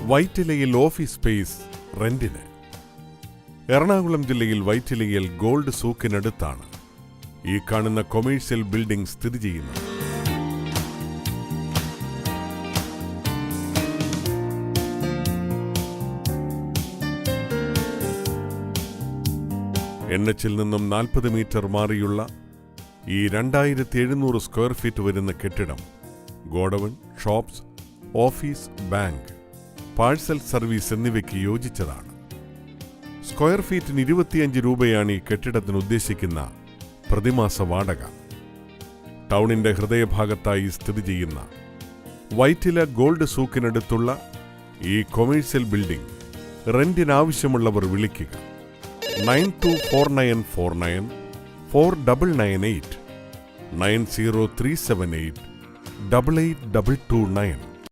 വൈറ്റിലയിൽ office space റെന്റിന്. എറണാകുളം ജില്ലയിൽ വൈറ്റിലയിൽ gold സൂക്കിനടുത്താണ് ഈ കാണുന്ന കൊമേഴ്സ്യൽ ബിൽഡിംഗ് സ്ഥിതി ചെയ്യുന്നത്. NH-ൽ നിന്നും 40 മീറ്റർ മാറിയുള്ള ഈ 2700 സ്ക്വയർ ഫീറ്റ് വരുന്ന കെട്ടിടം godown, shops, office, bank, parcel service എന്നിവയ്ക്ക് യോജിച്ചതാണ്. സ്ക്വയർ ഫീറ്റിന് 25 രൂപയാണ് ഈ കെട്ടിടത്തിന് ഉദ്ദേശിക്കുന്ന പ്രതിമാസ വാടക. ടൗണിന്റെ ഹൃദയഭാഗത്തായി സ്ഥിതി ചെയ്യുന്ന വൈറ്റില ഗോൾഡ് സൂക്കിനടുത്തുള്ള ഈ കൊമേഴ്സ്യൽ ബിൽഡിംഗ് റെന്റിനാവശ്യമുള്ളവർ വിളിക്കുക 924949 4998 90378 88229.